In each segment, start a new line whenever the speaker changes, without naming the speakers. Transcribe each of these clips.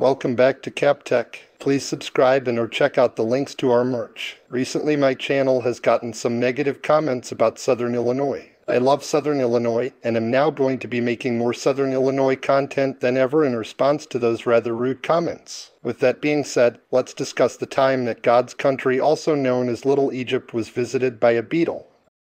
Welcome back to CapTech. Please subscribe and or check out the links to our merch. Recently my channel has gotten some negative comments about Southern Illinois. I love Southern Illinois and am now going to be making more Southern Illinois content than ever in response to those rather rude comments. With that being said, let's discuss the time that God's country, also known as Little Egypt, was visited by a beetle.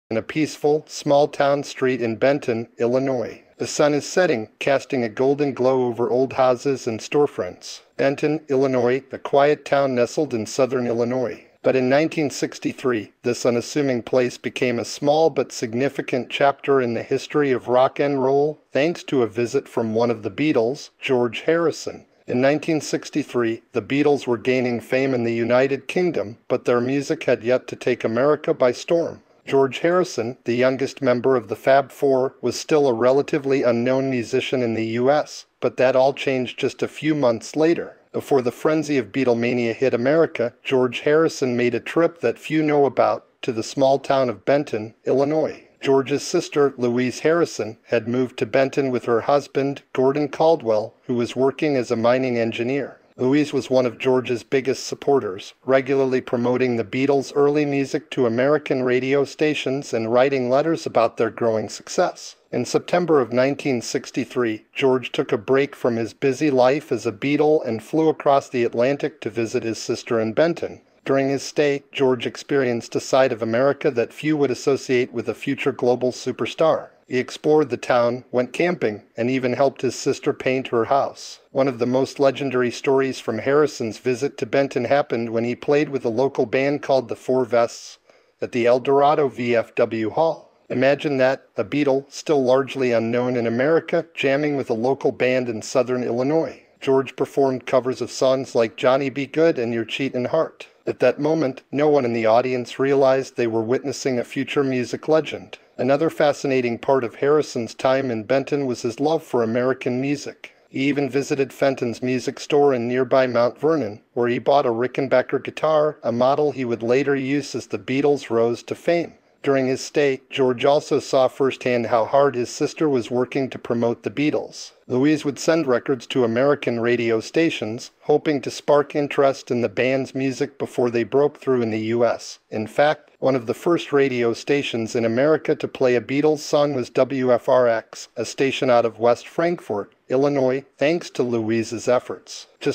In a peaceful, small-town street in Benton, Illinois. The sun is setting, casting a golden glow over old houses and storefronts. Benton, Illinois, a quiet town nestled in southern Illinois. But in 1963, this unassuming place became a small but significant chapter in the history of rock and roll, thanks to a visit from one of the Beatles, George Harrison. In 1963, the Beatles were gaining fame in the United Kingdom, but their music had yet to take America by storm. George Harrison, the youngest member of the Fab Four, was still a relatively unknown musician in the US, but that all changed just a few months later. Before the frenzy of Beatlemania hit America, George Harrison made a trip that few know about to the small town of Benton, Illinois. George's sister, Louise Harrison, had moved to Benton with her husband, Gordon Caldwell, who was working as a mining engineer. Louise was one of George's biggest supporters, regularly promoting the Beatles' early music to American radio stations and writing letters about their growing success. In September of 1963, George took a break from his busy life as a Beatle and flew across the Atlantic to visit his sister in Benton. During his stay, George experienced a side of America that few would associate with a future global superstar. He explored the town, went camping, and even helped his sister paint her house. One of the most legendary stories from Harrison's visit to Benton happened when he played with a local band called the Four Vests at the El Dorado VFW Hall. Imagine that, a Beatle, still largely unknown in America, jamming with a local band in southern Illinois. George performed covers of songs like Johnny Be Good and Your Cheatin' Heart. At that moment, no one in the audience realized they were witnessing a future music legend. Another fascinating part of Harrison's time in Benton was his love for American music. He even visited Fenton's music store in nearby Mount Vernon, where he bought a Rickenbacker guitar, a model he would later use as the Beatles rose to fame. During his stay, George also saw firsthand how hard his sister was working to promote the Beatles. Louise would send records to American radio stations, hoping to spark interest in the band's music before they broke through in the US. In fact, one of the first radio stations in America to play a Beatles song was WFRX, a station out of West Frankfort, Illinois, thanks to Louise's efforts. Just